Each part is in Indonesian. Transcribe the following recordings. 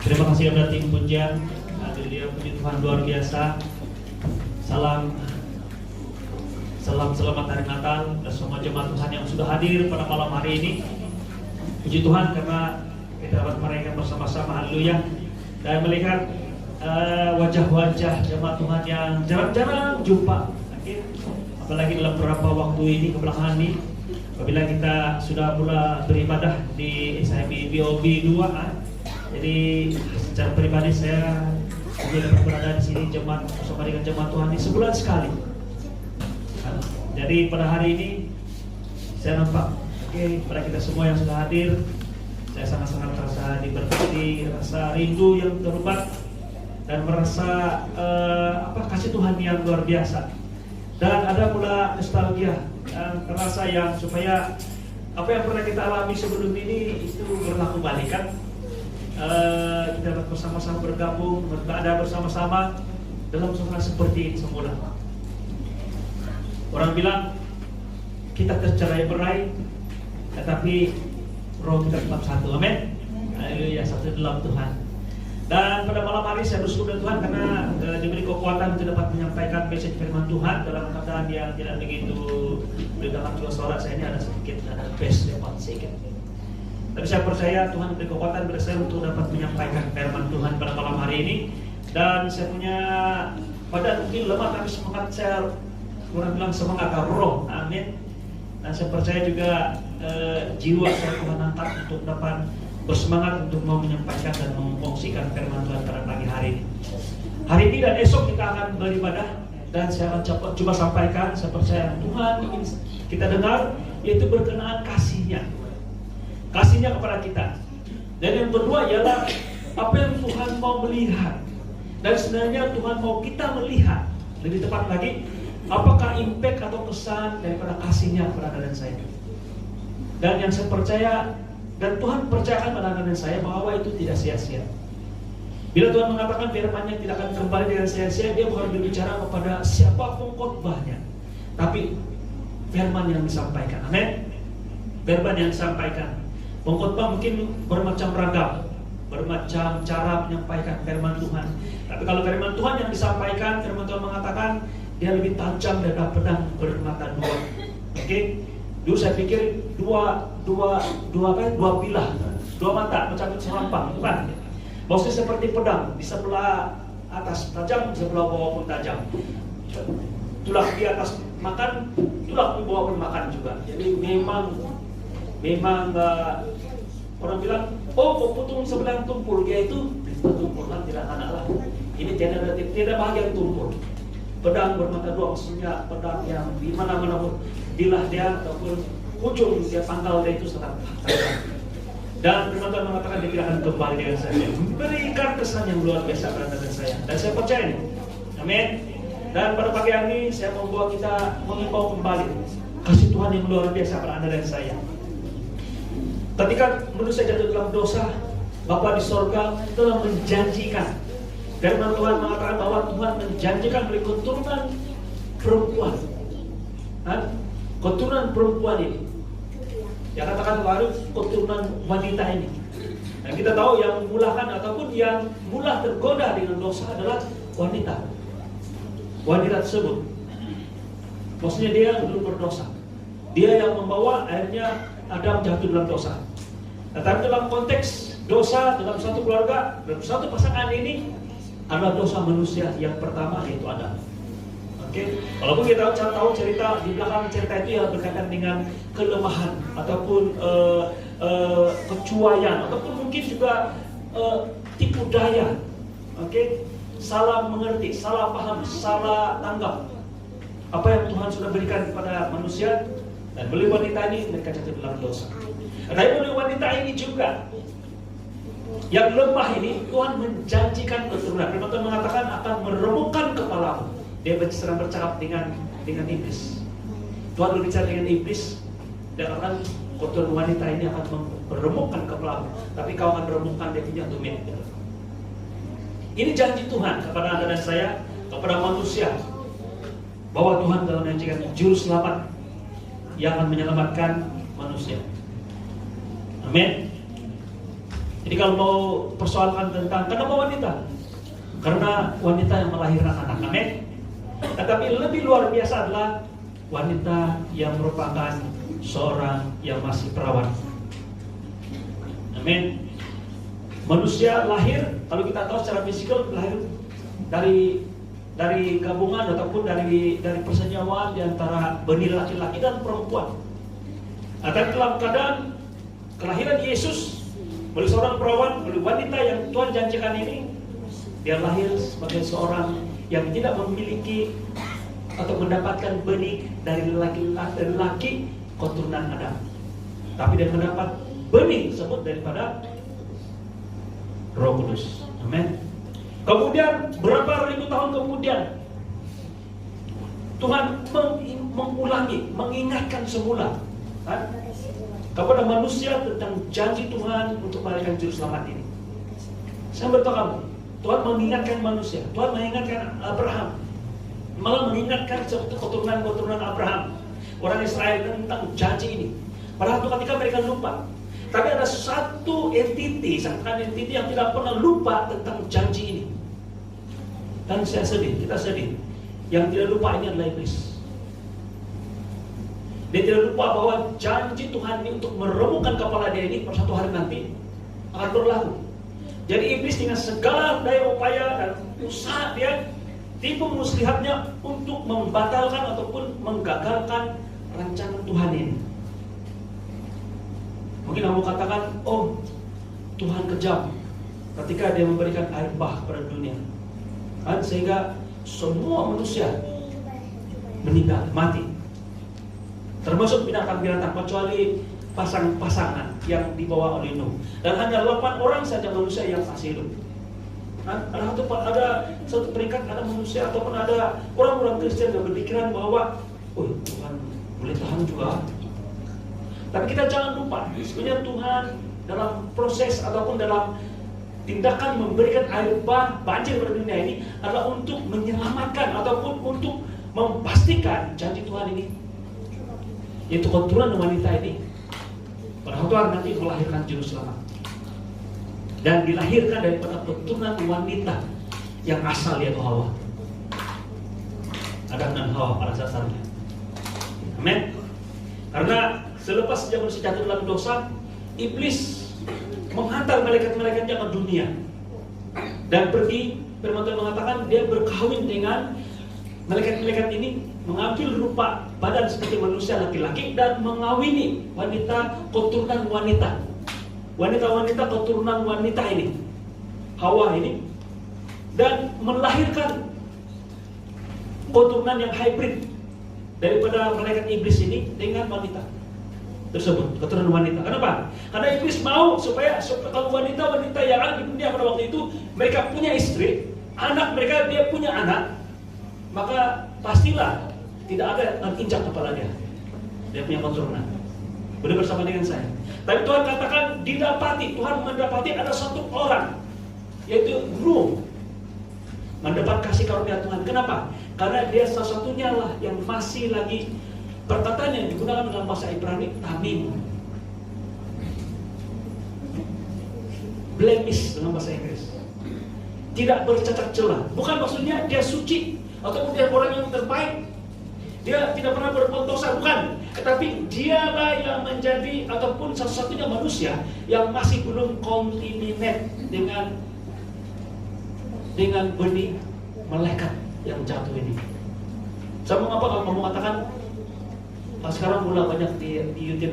Terima kasih kepada tim pujian. Haleluya, puji Tuhan luar biasa. Salam selamat hari Natal dan semua jemaat Tuhan yang sudah hadir pada malam hari ini. Puji Tuhan karena kita dapat merayakan bersama-sama, haleluya, dan melihat wajah-wajah jemaat Tuhan yang jarang-jarang jumpa. Apalagi dalam beberapa waktu ini kebelakangan ini, apabila kita sudah mulai beribadah di SIB BOB 2. Jadi secara pribadi saya dapat berada di sini jemaat bersama dengan jemaat Tuhan ini sebulan sekali. Jadi pada hari ini saya nampak, pada kita semua yang sudah hadir, saya sangat-sangat merasa diberkati, rasa rindu yang terubat dan merasa kasih Tuhan yang luar biasa. Dan ada pula nostalgia yang terasa yang supaya apa yang pernah kita alami sebelum ini itu berlaku balikan. Kita dapat bersama-sama bergabung, berada bersama-sama dalam suasana seperti ini semula. Orang bilang kita tercerai-berai, tetapi roh kita tetap satu. Amin. Haleluya, satu dalam Tuhan. Dan pada malam hari saya bersyukur Tuhan karena diberi kekuatan untuk dapat menyampaikan message firman Tuhan dalam keadaan yang tidak begitu berdengar juga suara saya ini ada sedikit ada bass depan sedikit. Tapi saya percaya Tuhan beri kekuatan kepada saya untuk dapat menyampaikan firman Tuhan pada malam hari ini. Dan saya punya badan mungkin lemah tapi semangat saya, orang bilang semangat roh, amin. Dan saya percaya juga jiwa saya Tuhan angkat untuk dapat bersemangat untuk mau menyampaikan dan mengkongsikan firman Tuhan pada pagi hari ini. Hari ini dan esok kita akan beribadah dan saya akan coba sampaikan. Saya percaya Tuhan ingin kita dengar yaitu berkenaan kasih-Nya kepada kita. Dan yang kedua ialah apa yang Tuhan mau melihat. Dan sebenarnya Tuhan mau kita melihat, lebih tepat lagi, apakah impact atau kesan daripada kasih-Nya kepada anda dan saya. Dan yang saya percaya dan Tuhan percayakan pada anda dan saya bahwa itu tidak sia-sia. Bila Tuhan mengatakan firman-Nya tidak akan kembali dengan sia-sia, Dia bukan berbicara kepada siapapun khotbahnya, tapi firman yang disampaikan. Amin. Firman yang disampaikan. Pengkhotbah mungkin bermacam ragam, bermacam cara menyampaikan firman Tuhan. Tapi kalau firman Tuhan yang disampaikan, firman Tuhan mengatakan dia lebih tajam daripada pedang bermata dua. Oke? Dulu saya pikir dua bilah, dua mata macam serampang, bukan? Maksudnya seperti pedang, di sebelah atas tajam, di sebelah bawah pun tajam. Tulang di atas makan, tulang di bawah pun makan juga. Jadi memang orang bilang, oh kau potong sebelah tumpul, dia itu tumpul kan tidak anak lah. Ini tidak bahagian tumpul. Pedang bermata dua maksudnya pedang yang di mana-mana pun bilah dia ataupun ujung dia pangkal dia itu sangat tajam. Dan firman Tuhan mengatakan dia tidak akan kembali dengan saya. Berikan kesan yang luar biasa pada saya. Dan saya percaya ini. Amin. Dan pada pagi hari ini saya membawa kita mengimbau kembali kasih Tuhan yang luar biasa pada anda dan saya. Ketika manusia jatuh dalam dosa, Bapa di sorga telah menjanjikan. Firman Tuhan mengatakan bahwa Tuhan menjanjikan beri keturunan perempuan. Keturunan perempuan ini. Yang katakan baru keturunan wanita ini. Dan kita tahu yang memulahkan ataupun yang mula tergoda dengan dosa adalah wanita. Wanita tersebut. Maksudnya dia dulu berdosa. Dia yang membawa akhirnya Adam jatuh dalam dosa. Tetapi dalam konteks dosa dalam satu keluarga, dalam satu pasangan ini adalah dosa manusia yang pertama yaitu Adam. Oke, walaupun kita tahu cerita di belakang cerita itu yang berkaitan dengan kelemahan ataupun kecuaian ataupun mungkin juga tipu daya. Oke, salah mengerti, salah paham, salah tanggap apa yang Tuhan sudah berikan kepada manusia. Dan melalui wanita ini mereka jatuh dalam dosa. Tapi melalui wanita ini juga yang lemah ini Tuhan menjanjikan keturunan. Firman Tuhan mengatakan akan meremukkan kepalamu. Dia sedang bercakap dengan iblis. Tuhan berbicara dengan iblis dan akan keturunan wanita ini akan meremukkan kepalamu. Tapi kau akan meremukkan dia punya tumit. Ini janji Tuhan kepada anda dan saya, kepada manusia, bahwa Tuhan telah menjanjikan juru selamat yang akan menyelamatkan manusia. Amin. Jadi kalau mau persoalkan tentang kenapa wanita? Karena wanita yang melahirkan anak, amin. Tetapi lebih luar biasa adalah wanita yang merupakan seorang yang masih perawan. Amin. Manusia lahir, kalau kita tahu secara fisikal lahir dari gabungan ataupun dari persenyawaan di antara benih laki-laki dan perempuan. Tapi dalam keadaan kelahiran Yesus oleh seorang perawan, oleh wanita yang Tuhan janjikan ini, dia lahir sebagai seorang yang tidak memiliki atau mendapatkan benih dari laki-laki keturunan Adam, tapi dia mendapat benih tersebut daripada Roh Kudus. Amin. Kemudian berapa ribu tahun kemudian Tuhan mengulangi, mengingatkan semula kepada manusia tentang janji Tuhan untuk melahirkan juru selamat ini. Saya beritahu kamu, Tuhan mengingatkan manusia, Tuhan mengingatkan Abraham, malah mengingatkan keturunan Abraham, orang Israel tentang janji ini. Padahal ketika mereka lupa. Tapi ada satu entiti yang tidak pernah lupa tentang janji ini. Dan saya sedih, kita sedih. Yang tidak lupa ini adalah iblis. Dia tidak lupa bahwa janji Tuhan ini untuk meremukkan kepala dia ini pada satu hari nanti akan berlaku. Jadi iblis dengan segala daya upaya dan usaha dia tipu muslihatnya untuk membatalkan ataupun menggagalkan rencana Tuhan ini. Mungkin kamu katakan, oh Tuhan kejam ketika dia memberikan air bah pada dunia, sehingga semua manusia meninggal, mati, termasuk binatang-binatang kecuali pasangan-pasangan yang dibawa oleh Nuh. Dan hanya 8 orang saja manusia yang masih hidup. Ada satu peringkat, ada manusia ataupun ada orang-orang Kristen yang berpikiran bahwa oh Tuhan boleh tahan juga. Tapi kita jangan lupa, sebenarnya Tuhan dalam proses ataupun dalam tindakan memberikan air bah banjir pada dunia ini adalah untuk menyelamatkan ataupun untuk memastikan janji Tuhan ini, yaitu keturunan wanita ini pada suatu hari nanti melahirkan juru selamat, dan dilahirkan daripada keturunan wanita yang asal, yaitu Hawa. Adam dan Hawa pada dasarnya. Amin. Karena selepas dia manusia jatuh dalam dosa, iblis menghantar malaikat-malaikatnya ke dunia dan pergi. Firman Tuhan mengatakan dia berkahwin dengan malaikat-malaikat ini, mengambil rupa badan seperti manusia laki-laki dan mengawini wanita keturunan wanita. Wanita-wanita keturunan wanita ini, Hawa ini, dan melahirkan keturunan yang hybrid daripada malaikat iblis ini dengan wanita tersebut, keturunan wanita. Kenapa? Karena iblis mau supaya kalau wanita-wanita yang ada di dunia pada waktu itu mereka punya istri, anak mereka, dia punya anak, maka pastilah tidak ada yang injak kepala dia punya keturunan. Boleh bersama dengan saya. Tapi Tuhan katakan Tuhan mendapati ada satu orang, yaitu Nuh, mendapat kasih karunia Tuhan. Kenapa? Karena dia salah satunya lah yang masih lagi, perkataan yang digunakan dalam bahasa Ibrani, tamim, blemish dalam bahasa Inggris, tidak bercacat celah. Bukan maksudnya dia suci ataupun dia orang yang terbaik, dia tidak pernah berbuat dosa, bukan. Tetapi dialah yang menjadi ataupun satu-satunya manusia yang masih belum kontaminat dengan benih malaikat yang jatuh ini. Saya mengapa kamu mengatakan sekarang mulai banyak di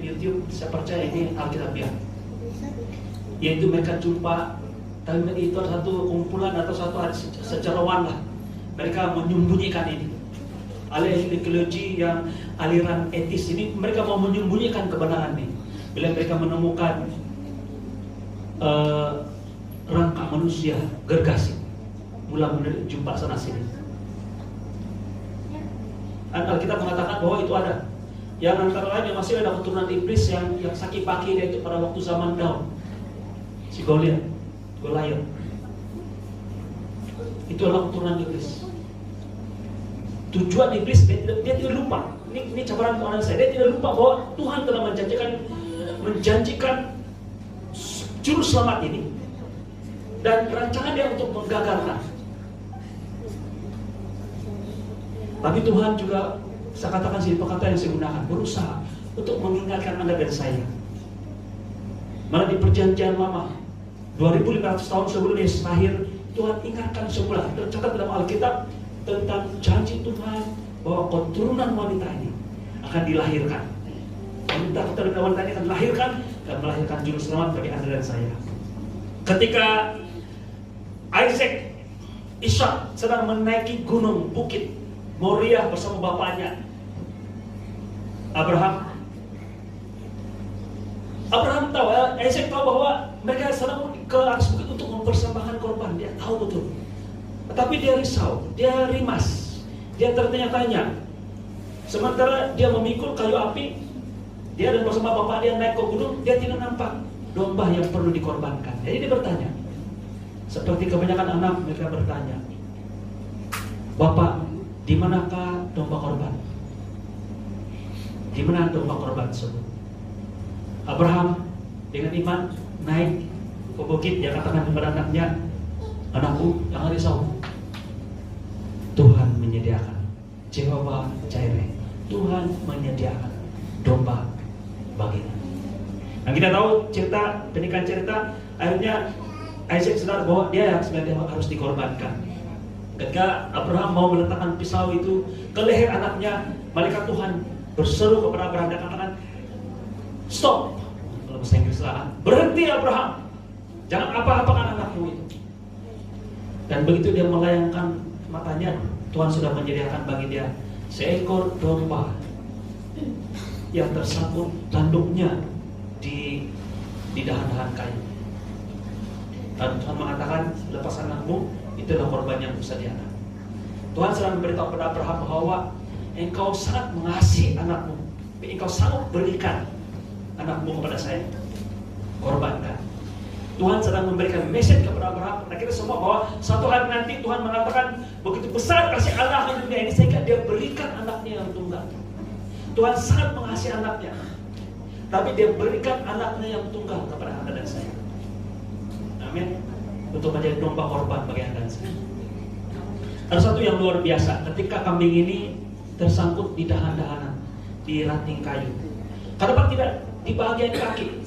YouTube, saya percaya ini Alkitabiah, yaitu mereka jumpa, tapi itu satu kumpulan atau satu sejarawan lah, mereka menyembunyikan ini. Ahli teologi yang aliran etis ini, mereka mau menyembunyikan kebenaran ini. Bila mereka menemukan rangka manusia gergasi, mulai jumpa sana sini. Alkitab mengatakan bahwa itu ada. Yang antara lain yang masih ada keturunan iblis yang sakit paki, yaitu pada waktu zaman Daud, si Goliat. Itu adalah keturunan iblis. Tujuan iblis, dia tidak lupa. Ini cabaran orang saya. Dia tidak lupa bahwa Tuhan telah menjanjikan juru selamat ini dan rancangan dia untuk menggagalkan. Tapi Tuhan juga, saya katakan sini perkataan yang saya gunakan, berusaha untuk mengingatkan Anda dan saya. Malah di perjanjian lama 2500 tahun sebelum Yesus lahir, Tuhan ingatkan semula, tercatat dalam Alkitab tentang janji Tuhan bahwa keturunan wanita ini akan dilahirkan. Keturunan wanita ini akan dilahirkan dan melahirkan juru selamat bagi Anda dan saya. Ketika Ishak sedang menaiki gunung bukit Moriah bersama bapaknya Abraham tahu, Ishak tahu bahwa mereka sedang ke atas bukit untuk mempersembahkan korban. Dia tahu betul. Tetapi dia risau, dia rimas, dia tertanya-tanya. Sementara dia memikul kayu api, dia dan bersama bapak dia naik ke gunung, dia tidak nampak domba yang perlu dikorbankan. Jadi dia bertanya, seperti kebanyakan anak mereka bertanya, Bapak, di manakah domba korban? Di mana domba korban tersebut? Abraham dengan iman naik ke bukit, dia katakan kepada anaknya, anakku, jangan risau, Tuhan menyediakan. Jehovah Jireh, Tuhan menyediakan domba baginya. Nah, kita tahu cerita, pernikahan cerita, akhirnya Ishak sadar bahwa dia sebenarnya harus dikorbankan. Ketika Abraham mau meletakkan pisau itu ke leher anaknya, malaikat Tuhan berseru kepada Abraham dan katakan, stop. Kalau bahasa Inggris lah, berhenti Abraham, jangan apa-apakan anakmu itu. Dan begitu dia melayangkan matanya, Tuhan sudah menyediakan bagi dia seekor domba yang tersangkut tanduknya di dahan-dahan kayu. Dan Tuhan mengatakan, lepas anakmu, itulah korban yang kusediakan. Tuhan sedang memberitahu kepada Abraham bahwa engkau sangat mengasihi anakmu, engkau sanggup berikan anakmu kepada saya, korbankan. Tuhan sedang memberikan message kepada Abraham, dan kita semua bahwa satu hari nanti Tuhan mengatakan begitu besar kasih Allah di dunia ini sehingga dia berikan anaknya yang tunggal. Tuhan sangat mengasihi anaknya, tapi dia berikan anaknya yang tunggal kepada Anda dan saya. Amin. Untuk menjadi domba korban bagi Anda dan saya. Ada satu yang luar biasa, ketika kambing ini tersangkut di dahan-dahanan, di ranting kayu. Kenapa tidak di bagian kaki?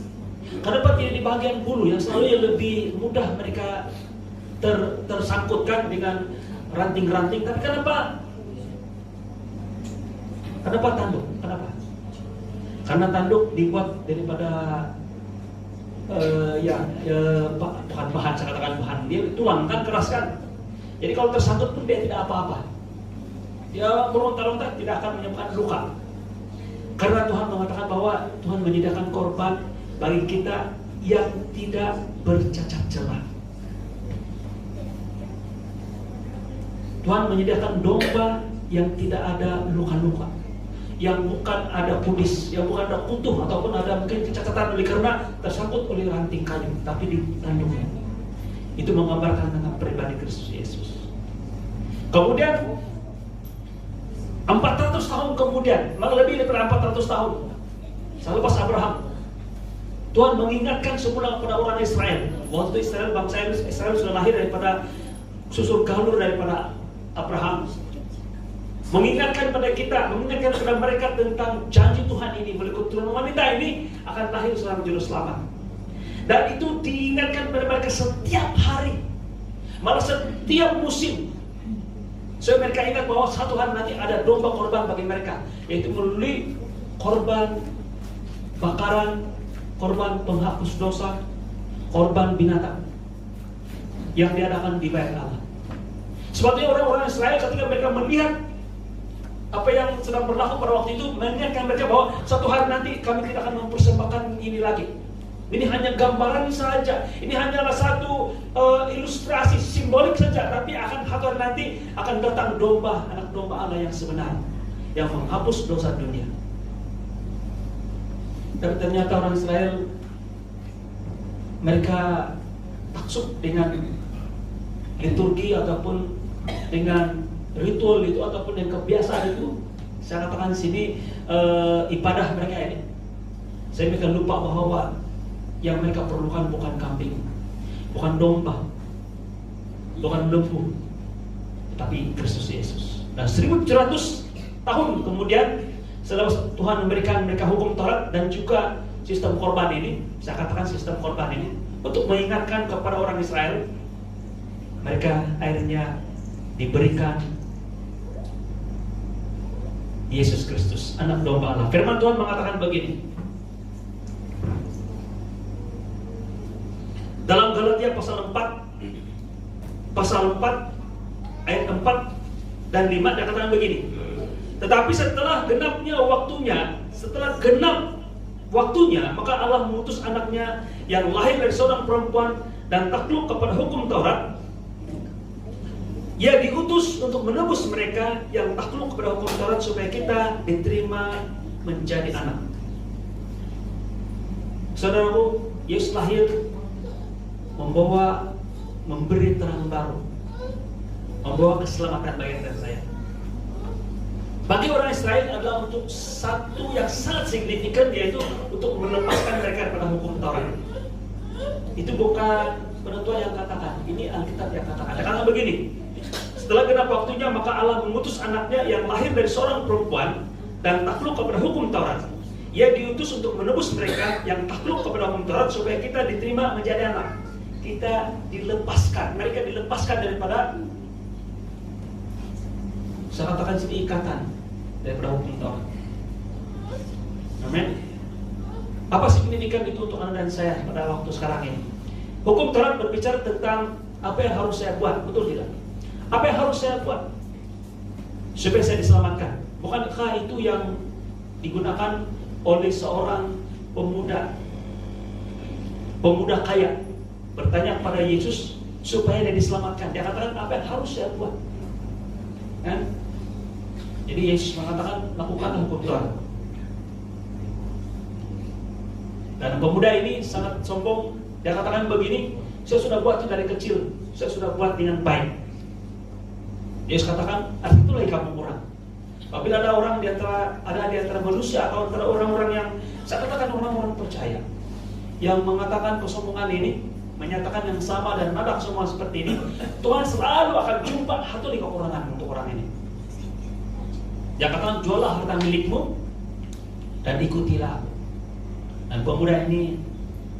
Kenapa tidak di bagian bulu yang selalu yang lebih mudah mereka tersangkutkan dengan ranting-ranting? Tapi kenapa tanduk? Kenapa? Karena tanduk dibuat daripada bukan bahan, saya katakan bahan, dia tulang kan, keras kan. Jadi kalau tersangkut pun dia tidak apa-apa, dia meronta-ronta, tidak akan menyebabkan luka. Karena Tuhan mengatakan bahwa Tuhan menyediakan korban bagi kita yang tidak bercacat celah. Tuhan menyediakan domba yang tidak ada luka-luka, yang bukan ada pudis, yang bukan ada kutuh ataupun ada mungkin kecacatan oleh karena tersangkut oleh ranting kayu, tapi di tanduknya. Itu menggambarkan tentang pribadi Kristus Yesus. Kemudian 400 tahun kemudian, malah lebih daripada 400 tahun selepas Abraham, Tuhan mengingatkan semula kepada orang Israel. Waktu Israel, bangsa Israel sudah lahir daripada susul galur daripada Abraham. Mengingatkan pada kita, mengingatkan kepada mereka tentang janji Tuhan ini, melalui keturunan wanita ini akan lahir seorang juru selamat. Dan itu diingatkan kepada mereka setiap hari, malah setiap musim. So mereka ingat bahwa satu hari nanti ada domba korban bagi mereka, yaitu melalui korban bakaran, korban penghapus dosa, korban binatang yang diadakan di bait Allah. Sebabnya orang-orang Israel ketika mereka melihat apa yang sedang berlaku pada waktu itu, mengingatkan mereka bahwa satu hari nanti kami tidak akan mempersembahkan ini lagi. Ini hanya gambaran saja, ini hanyalah satu ilustrasi simbolik saja, tapi akan satu hari nanti akan datang domba, anak domba Allah yang sebenar, yang menghapus dosa dunia. Dan ternyata orang Israel mereka taksub dengan liturgi ataupun dengan ritual itu ataupun dengan kebiasaan itu. Saya katakan sini ibadah mereka ini. Saya mereka lupa bahwa yang mereka perlukan bukan kambing, bukan domba, bukan lembu, tetapi Kristus Yesus. Dan 1700 tahun kemudian setelah Tuhan memberikan mereka hukum Taurat dan juga sistem korban ini, saya katakan sistem korban ini, untuk mengingatkan kepada orang Israel, mereka akhirnya diberikan Yesus Kristus, anak domba Allah. Firman Tuhan mengatakan begini dalam Galatia pasal 4 ayat 4 dan 5, dia katakan begini, tetapi setelah genap waktunya, maka Allah mengutus anaknya yang lahir dari seorang perempuan dan takluk kepada hukum Taurat. Ia diutus untuk menebus mereka yang takluk kepada hukum Taurat supaya kita diterima menjadi anak. Saudaraku, Yesus lahir memberi terang baru, membawa keselamatan bagi kita dan saya. Bagi orang Israel adalah untuk satu yang sangat signifikan, yaitu untuk melepaskan mereka daripada hukum Taurat. Itu bukan penentuan yang katakan, ini Alkitab yang katakan. Dia katakan begini, setelah genap waktunya maka Allah mengutus anaknya yang lahir dari seorang perempuan dan takluk kepada hukum Taurat. Ia diutus untuk menebus mereka yang takluk kepada hukum Taurat supaya kita diterima menjadi anak. Kita dilepaskan, mereka dilepaskan daripada, saya katakan sini, ikatan daripada hukum Taurat. Amin. Apa signifikan itu untuk Anda dan saya pada waktu sekarang ini? Hukum Taurat berbicara tentang apa yang harus saya buat, betul tidak? Apa yang harus saya buat supaya saya diselamatkan? Bukankah itu yang digunakan oleh seorang pemuda kaya bertanya kepada Yesus supaya dia diselamatkan? Dia katakan, apa yang harus saya buat? Kan? Jadi Yesus mengatakan, lakukan hukum Taurat. Dan pemuda ini sangat sombong. Dia katakan begini, saya sudah buat itu dari kecil, saya sudah buat dengan baik. Yesus katakan, arti itulah kamu kurang. Apabila ada orang di antara manusia atau antara orang-orang yang, saya katakan orang-orang percaya, yang mengatakan kesombongan ini, menyatakan yang sama dan ada kesombongan seperti ini, Tuhan selalu akan jumpa satu di kekurangan untuk orang ini. Dia katakan, jualah harta milikmu dan ikutilah. Dan pemuda ini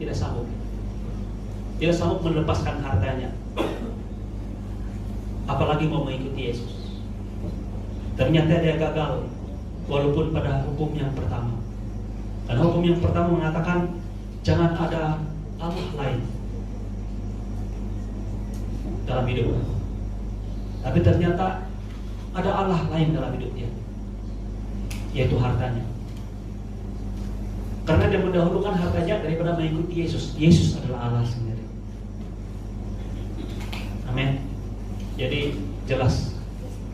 tidak sanggup melepaskan hartanya, apalagi mau mengikuti Yesus. Ternyata dia gagal, walaupun pada hukum yang pertama. Karena hukum yang pertama mengatakan jangan ada Allah lain dalam hidup. Tapi ternyata ada Allah lain dalam hidup dia, yaitu hartanya. Karena dia mendahulukan hartanya daripada mengikuti Yesus. Yesus adalah Allah sendiri. Amin. Jadi jelas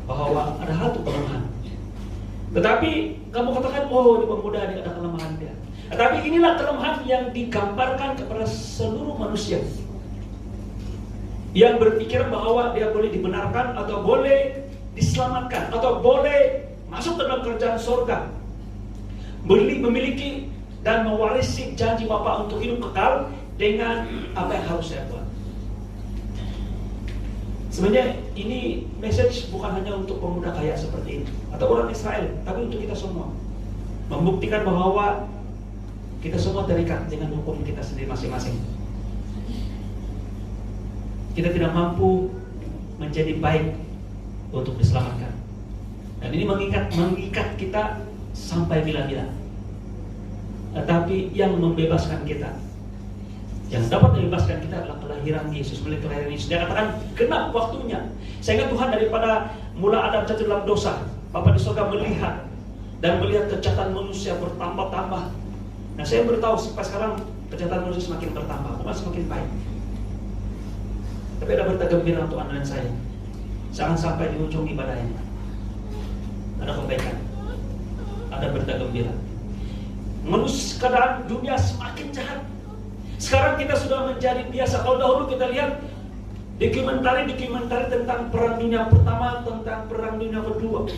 bahwa ada satu kelemahan. Tetapi kamu katakan, oh, di pemuda ini ada kelemahan dia. Tetapi inilah kelemahan yang digambarkan kepada seluruh manusia yang berpikir bahwa dia boleh dibenarkan atau boleh diselamatkan atau boleh masuk ke dalam kerajaan surga, memiliki dan mewarisi janji Bapa untuk hidup kekal dengan apa yang harus saya buat. Sebenarnya ini message bukan hanya untuk pemuda kaya seperti ini atau orang Israel, tapi untuk kita semua. Membuktikan bahwa kita semua terikat dengan hukum kita sendiri masing-masing. Kita tidak mampu menjadi baik untuk diselamatkan. Dan ini mengikat kita sampai bila-bila. Tetapi yang membebaskan kita, yang dapat membebaskan kita adalah kelahiran Yesus. Melalui kelahiran Yesus, dia katakan genap waktunya. Sehingga Tuhan daripada mula Adam jatuh dalam dosa, Bapa di surga melihat kejahatan manusia bertambah-tambah. Nah, saya beritahu sampai sekarang kejahatan manusia semakin bertambah, bukan semakin baik. Tapi ada berita gembira untuk Anda dan saya. Jangan sampai di ujung ibadah ini ada kebaikan, ada berita gembira. Manusia, keadaan dunia semakin jahat. Sekarang kita sudah menjadi biasa. Kalau dahulu kita lihat dokumentari tentang perang dunia pertama, tentang perang dunia kedua,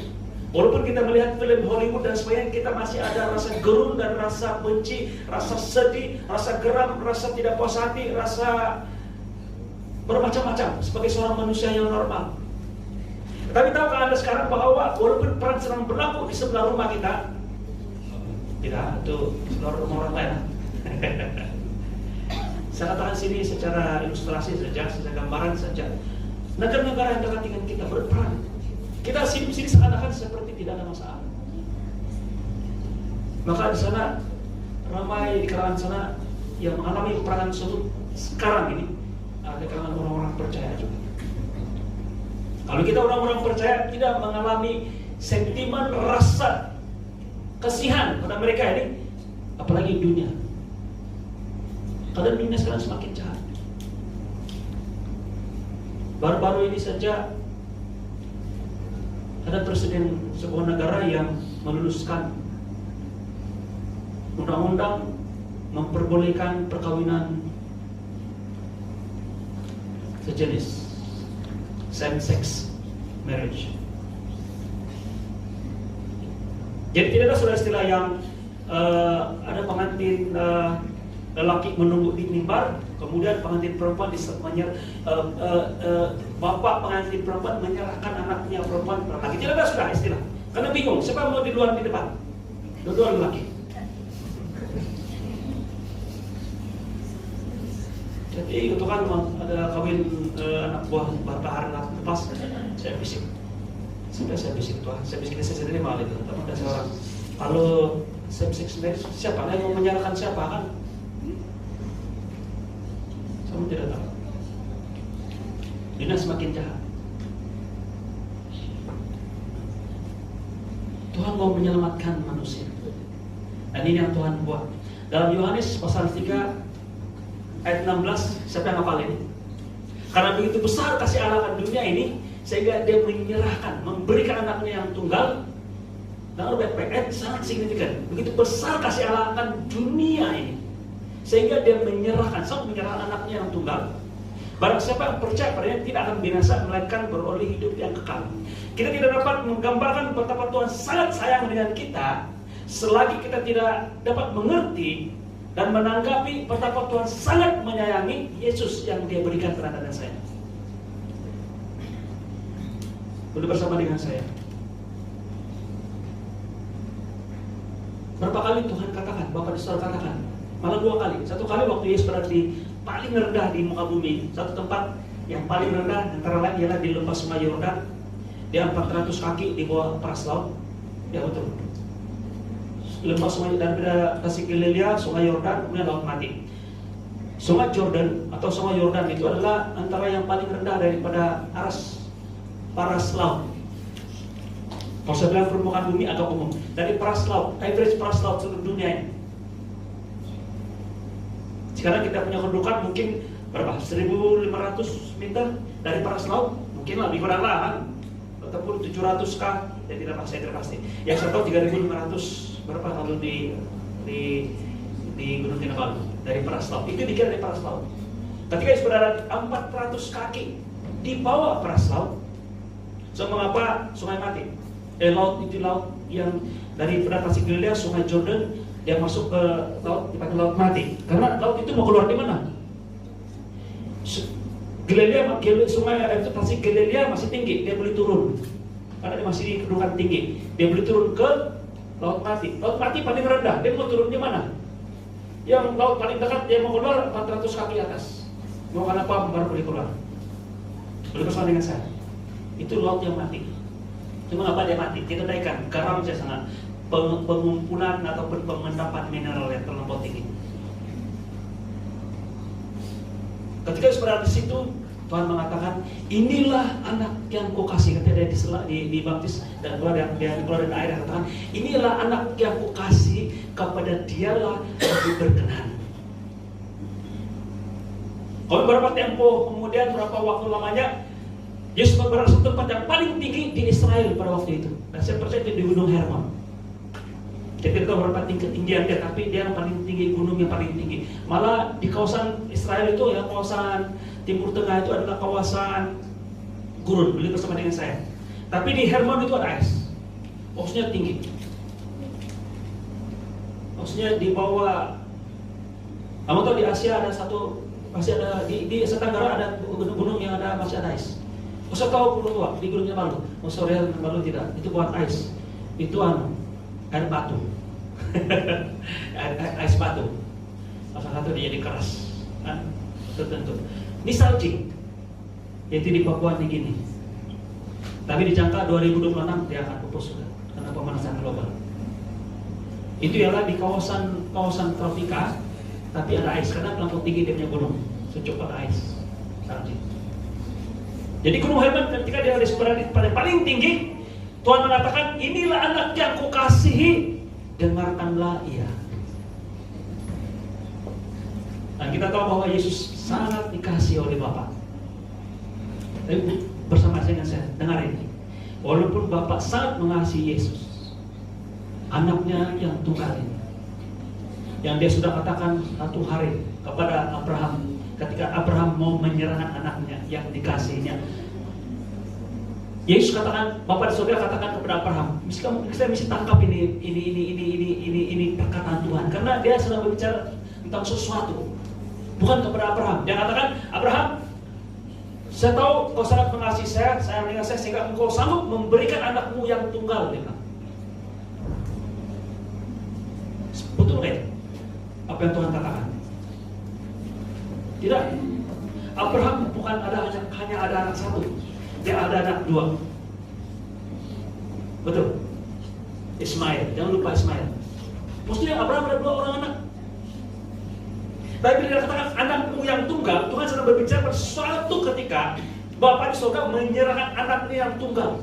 Walaupun kita melihat film Hollywood dan sebagainya, kita masih ada rasa gerun dan rasa benci, rasa sedih, rasa geram, rasa tidak puas hati, rasa bermacam-macam sebagai seorang manusia yang normal. Tapi tahukah Anda sekarang bahwa walaupun perang sedang berlaku di sebelah rumah kita, tidak, itu sebelah rumah orang lain. Saya katakan sini secara ilustrasi saja, secara gambaran saja. Negara-negara yang dekat dengan kita berperang. Kita sini seakan-akan seperti tidak ada masalah. Maka di sana ramai di kalangan sana yang mengalami peperangan tersebut sekarang ini ada kalangan orang-orang percaya juga. Kalau kita orang-orang percaya tidak mengalami sentimen rasa kasihan pada mereka ini, apalagi dunia. Karena dunia sekarang semakin jahat. Baru-baru ini saja ada presiden sebuah negara yang meluluskan undang-undang memperbolehkan perkawinan sejenis, same-sex marriage. Jadi tidak ada sudah istilah yang ada pengantin lelaki menunggu di mimbar, kemudian pengantin perempuan bapak pengantin perempuan menyerahkan anaknya perempuan lelaki. Tidak ada sudah istilah. Karena bingung, siapa mau di luar di depan? Dua-dua lelaki. Jadi itu kan ada kawin anak buah hari lepas, saya bisik. Sudah saya bisik Tuhan, saya bisik saya sendiri malah itu. Tapi ada seorang, kalau same-sex marriage siapa? Yang mau menyalahkan siapa kan? Kamu tidak tahu. Dunia semakin jahat. Tuhan mau menyelamatkan manusia. Dan ini yang Tuhan buat. Dalam Yohanes pasal 3 ayat 16, siapa yang hafal ini? Karena begitu besar kasih Allah akan dunia ini, sehingga dia menyerahkan, memberikan anaknya yang tunggal. Dan ayat sangat signifikan. Begitu besar kasih Allah akan dunia ini, sehingga dia menyerahkan, sampai menyerahkan anaknya yang tunggal. Barang siapa yang percaya padanya tidak akan binasa, melainkan beroleh hidup yang kekal. Kita tidak dapat menggambarkan betapa Tuhan sangat sayang dengan kita selagi kita tidak dapat mengerti dan menanggapi betapa Tuhan sangat menyayangi Yesus yang Dia berikan kepada dan saya. Boleh bersama dengan saya. Berapa kali Tuhan katakan, Bapak di surga katakan, malah 2 kali. Satu kali waktu Yesus berada di paling rendah di muka bumi, satu tempat yang paling rendah antara lain ialah di lembah Sungai Yordan. Dia 400 kaki di bawah peras laut. Ya betul. Lembah Sungai dan pada Tasik Galilea, Sungai Yordan, kemudian Laut Mati. Sungai Jordan atau Sungai Yordan itu adalah antara yang paling rendah daripada paras laut. Kalau saya bilang permukaan bumi agak umum, dari paras laut, average paras laut seluruh dunia ini. Sekarang kita punya kedudukan mungkin berapa? 1.500 meter dari paras laut, mungkin lebih kurang lah kan? Ataupun 700 kah? Ya tidak pasti. Yang saya tahu 3.500 berapa kalau di Gunung Kinabalu dari paras laut. Itu dikira dari paras laut. Ketika berada 400 kaki di bawah paras laut, so mengapa Sungai Mati? Laut itu laut yang dari Tasik Galilea, Sungai Jordan, dia masuk ke laut, dipanggil Laut Mati. Karena laut itu mau keluar di mana? Sungai itu Tasik Galilea masih tinggi, dia boleh turun. Karena dia masih di kedudukan tinggi, dia boleh turun ke Laut Mati. Laut Mati paling rendah, dia mau turun di mana? Yang laut paling dekat dia mau keluar 400 kaki atas. Mau kenapa baru boleh keluar? Boleh bersama dengan saya. Itu laut yang mati. Cuma apa dia mati? Tidak ada ikan, garam saja sangat. Pengumpulan ataupun pengendapan mineral yang terlampau tinggi. Ketika berada di situ, Tuhan mengatakan, inilah anak yang kukasih. Ketika dia dibaptis dan keluar dari air, dia katakan, inilah anak yang kukasih, kepada dialah yang berkenan. Kalau beberapa tempo kemudian, berapa waktu lamanya, Yesus berada di tempat yang paling tinggi di Israel pada waktu itu. Dan saya percaya itu di Gunung Hermon. Jadi kita berapa ketinggian dia, tapi dia yang paling tinggi, gunung yang paling tinggi. Malah di kawasan Israel itu, ya kawasan Timur Tengah itu adalah kawasan gurun, boleh bersama dengan saya. Tapi di Hermon itu ada es. maksudnya tinggi. Maksudnya di bawah. Kamu tahu di Asia ada masih ada di Asia Tenggara ada gunung-gunung yang masih ada ais. Saya tahu gunung tua di Gunung Kinabalu. Sorry, Kinabalu tidak. Itu buat ais. Itu air batu. Ais batu. Salah satu dia jadi keras. Tertentu. Ini salji. Yaitu di Papua New Guinea. Tapi dijangka 2026 dia akan pupus sudah karena pemanasan global. Itu ialah di kawasan tropika, tapi ada ais karena terlampau tinggi dia punya gunung, secepat ais, salji. Jadi gunung Hermon ketika dia berada pada paling tinggi, Tuhan mengatakan, inilah anak yang kukasihi, dengarkanlah ia. Dan kita tahu bahwa Yesus sangat dikasihi oleh Bapa. Tapi bersama dengan saya, dengar ini. Walaupun Bapa sangat mengasihi Yesus, anaknya yang tunggal ini, yang dia sudah katakan satu hari kepada Abraham, ketika Abraham mau menyerahkan anaknya yang dikasihinya, Yesus katakan, Bapa di surga katakan kepada Abraham, saya mesti tangkap ini perkataan Tuhan, karena dia sedang berbicara tentang sesuatu, bukan kepada Abraham. Dia katakan, Abraham, saya tahu kau sangat mengasihi saya mendengar saya sehingga engkau sanggup memberikan anakmu yang tunggal. Dia kata. Betul nggak? Apa yang Tuhan katakan? Tidak. Abraham bukan hanya ada anak satu, dia ada anak dua. Betul. Ismail, jangan lupa Ismail. Maksudnya Abraham ada dua orang anak. Tapi bila dia katakan anakmu yang tunggal, Tuhan sedang berbicara pada suatu ketika Bapa di surga menyerahkan anaknya yang tunggal.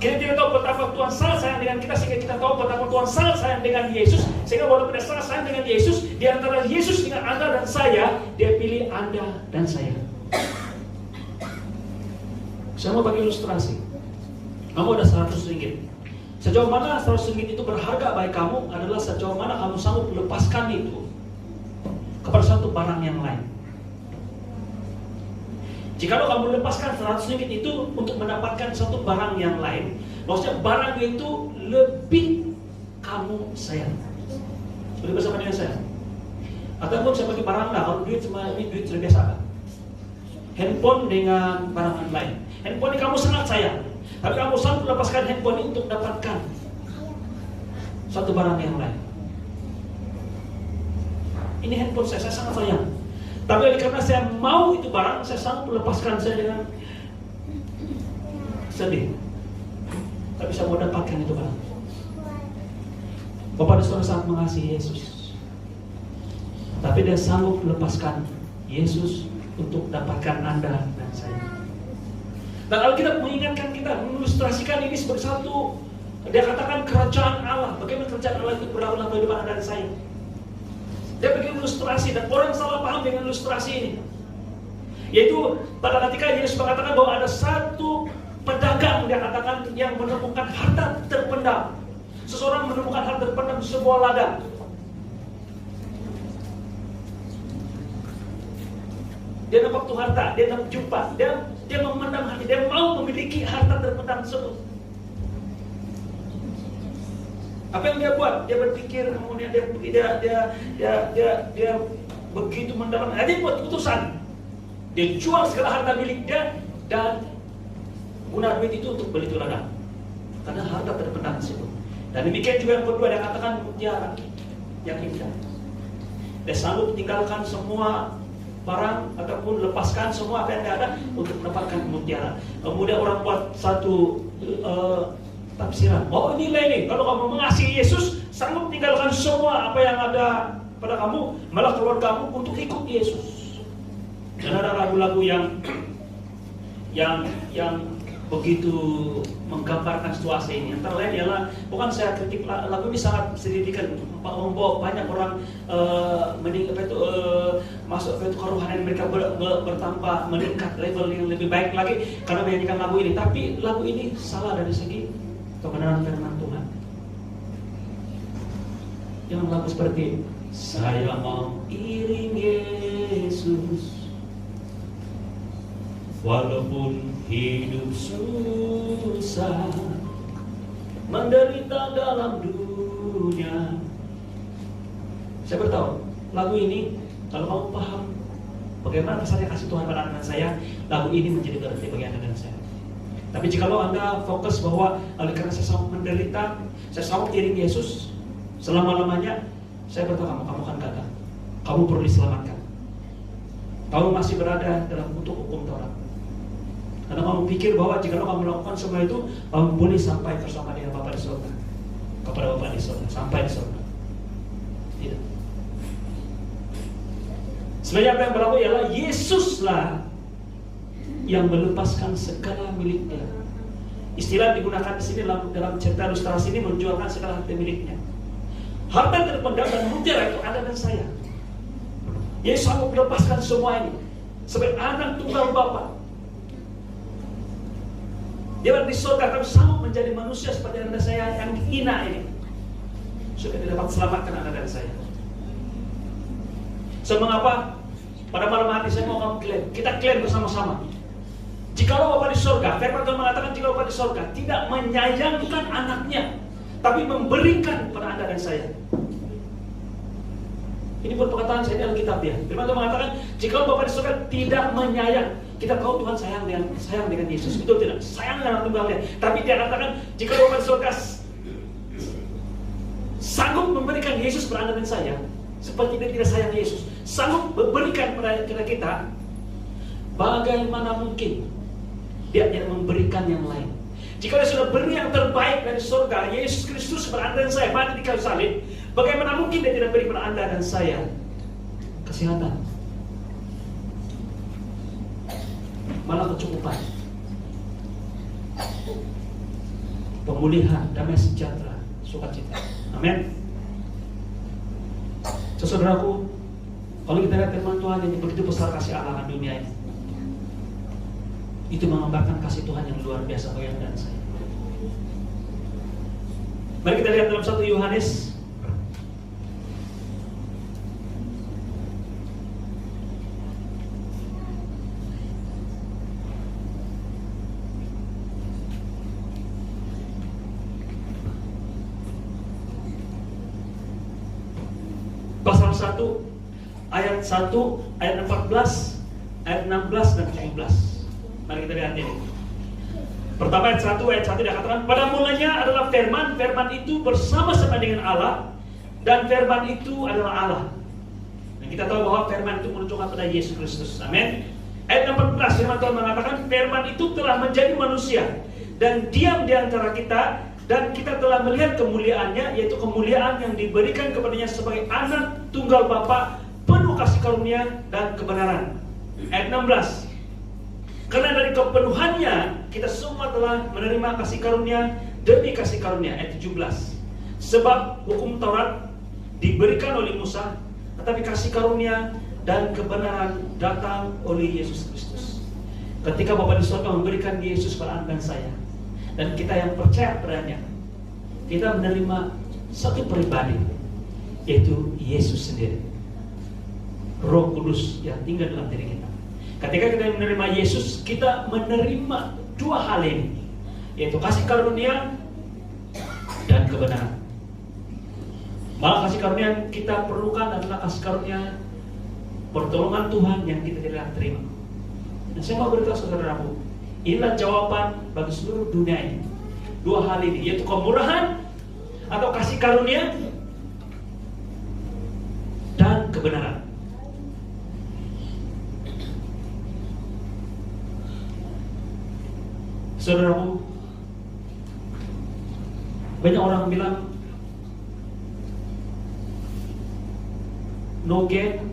Kita tidak tahu betapa Tuhan sangat sayang dengan kita, sehingga kita tahu betapa Tuhan sangat sayang dengan Yesus. Sehingga walaupun dia sangat sayang dengan Yesus, di antara Yesus dengan Anda dan saya, dia pilih Anda dan saya. Saya mau bagi ilustrasi. Kamu ada 100 ringgit. Sejauh mana 100 ringgit itu berharga bagi kamu adalah sejauh mana kamu sanggup melepaskan itu kepada satu barang yang lain. Jika kamu lepaskan 100 ringgit itu untuk mendapatkan satu barang yang lain, maksudnya barang itu lebih kamu sayang. Boleh bersama dengan saya? Ataupun saya bagi barang lah, kalau duit cuma ini duit sudah biasa kan? Handphone dengan barang lain. Handphone ini kamu sangat sayang, tapi kamu sanggup lepaskan handphone ini untuk dapatkan satu barang yang lain. Ini handphone saya sangat sayang. Tapi karena saya mau itu barang, saya sanggup melepaskan saya dengan sedih. Tapi saya mau dapatkan itu barang. Bapak dan saudara sangat mengasihi Yesus. Tapi dia sanggup melepaskan Yesus untuk dapatkan Anda dan saya. Dan Alkitab mengingatkan kita, mengilustrasikan ini sebagai satu. Dia katakan kerajaan Allah. Bagaimana kerajaan Allah itu berlaku dalam kehidupan Anda dan saya. Dia bikin ilustrasi, dan orang salah paham dengan ilustrasi ini. Yaitu pada ketika Yesus mengatakan bahwa ada satu pedagang, dia katakan, yang menemukan harta terpendam. Seseorang menemukan harta terpendam di sebuah ladang. Dia nampak tuh harta, dia nampak jumpa, dia memendam hati, dia mau memiliki harta terpendam tersebut. Apa yang dia buat? Dia berpikir, kemudian dia begitu mendalam. Dia buat keputusan. Dia jual segala harta milik dia dan guna duit itu untuk beli itu ladang. Karena harta terpendam tersebut. Dan demikian juga yang kedua, dia katakan mutiara yang indah. Dia sanggup tinggalkan semua barang ataupun lepaskan semua apa yang dia ada untuk mendapatkan mutiara. Kemudian orang buat satu tafsiran. Oh, nilai nih, kalau kamu mengasihi Yesus, sanggup tinggalkan semua apa yang ada pada kamu, malah keluargamu untuk ikut Yesus. Dan ada lagu-lagu yang begitu menggambarkan situasi ini. Antara lain ialah, bukan saya kritik, lagu ini sangat sedikit membawa banyak orang masuk ke kerohanian mereka bertambah, meningkat level yang lebih baik lagi karena menyanyikan lagu ini. Tapi lagu ini salah dari segi kebenaran firman Tuhan. Yang lagu seperti saya mau iring Yesus walaupun hidup susah, menderita dalam dunia. Saya beritahu, lagu ini kalau kamu paham bagaimana besarnya kasih Tuhan pada anak saya, lagu ini menjadi berarti bagi anda dan saya. Tapi jikalau anda fokus bahwa oleh karena saya sanggup menderita, saya sanggup iring Yesus selama-lamanya, saya beritahu kamu akan gagal. Kamu perlu diselamatkan. Kamu masih berada dalam kutuk hukum Taurat. Karena kamu pikir bahwa jikalau kamu melakukan semua itu, kamu boleh sampai bersama dengan Bapa di surga, kepada Bapa di surga, sampai di surga. Tidak. Sebenarnya apa yang berlaku ialah Yesuslah yang melepaskan segala miliknya. Istilah digunakan di sini dalam cerita ilustrasi ini, menjualkan segala harta miliknya. Harta terpendam dan mutiara itu ada dan saya. Yesus sanggup melepaskan semua ini sebagai anak tunggal Bapa. Dia berada di surga, tapi sanggup menjadi manusia seperti anda saya yang hina ini, supaya dia dapat selamatkan anda dan saya. So, mengapa pada malam hari saya mau kamu klaim, kita klaim bersama-sama. Jikalau Bapa di surga, firman Tuhan mengatakan jikalau Bapa di surga tidak menyayangkan anaknya, tapi memberikan kepada anda dan saya. Ini buat perkataan saya di Alkitab ya. Firman Tuhan mengatakan jikalau Bapa di surga tidak menyayang, kita tahu Tuhan sayang dengan Yesus, betul tidak? Sayang dengan tunggalnya. Tapi dia katakan jikalau Bapa di surga sanggup memberikan Yesus kepada anda dan saya, seperti dia tidak sayang Yesus, sanggup memberikan kepada kita, bagaimana mungkin dia tidak memberikan yang lain? Jika dia sudah beri yang terbaik dari surga, Yesus Kristus kepada anda dan saya mati di kayu salib, bagaimana mungkin dia tidak beri kepada anda dan saya kesehatan, malah kecukupan, pemulihan, damai sejahtera, sukacita. Amin. Saudaraku, kalau kita lihat firman Tuhan ini begitu besar kasih Allah akan dunia ini, itu menggambarkan kasih Tuhan yang luar biasa bagi anda dan saya. Mari kita lihat dalam 1 Yohanes pasal 1 ayat 1, ayat 14, ayat 16 dan 17. Mari kita lihat ini. Pertama ayat 1 dikatakan pada mulanya adalah firman, firman itu bersama-sama dengan Allah, dan firman itu adalah Allah. Dan kita tahu bahwa firman itu menunjukkan pada Yesus Kristus. Amin. Ayat 14 firman Tuhan mengatakan firman itu telah menjadi manusia dan diam di antara kita, dan kita telah melihat kemuliaannya, yaitu kemuliaan yang diberikan kepadanya sebagai anak tunggal Bapa, penuh kasih karunia dan kebenaran. Ayat 16, karena dari kepenuhannya kita semua telah menerima kasih karunia demi kasih karunia. Ayat 17, sebab hukum Taurat diberikan oleh Musa, tetapi kasih karunia dan kebenaran datang oleh Yesus Kristus. Ketika Bapa di surga memberikan Yesus kepada anda dan saya, dan kita yang percaya padanya, kita menerima satu pribadi, yaitu Yesus sendiri, Roh Kudus yang tinggal dalam diri kita. Ketika kita menerima Yesus, kita menerima dua hal ini, yaitu kasih karunia dan kebenaran. Malah kasih karunia yang kita perlukan adalah kasih karunia pertolongan Tuhan yang kita tidak terima. Dan saya mau beritahu saudaraku, inilah jawaban bagi seluruh dunia ini. Dua hal ini, yaitu kemurahan atau kasih karunia dan kebenaran. Saudaraku, banyak orang bilang no gain,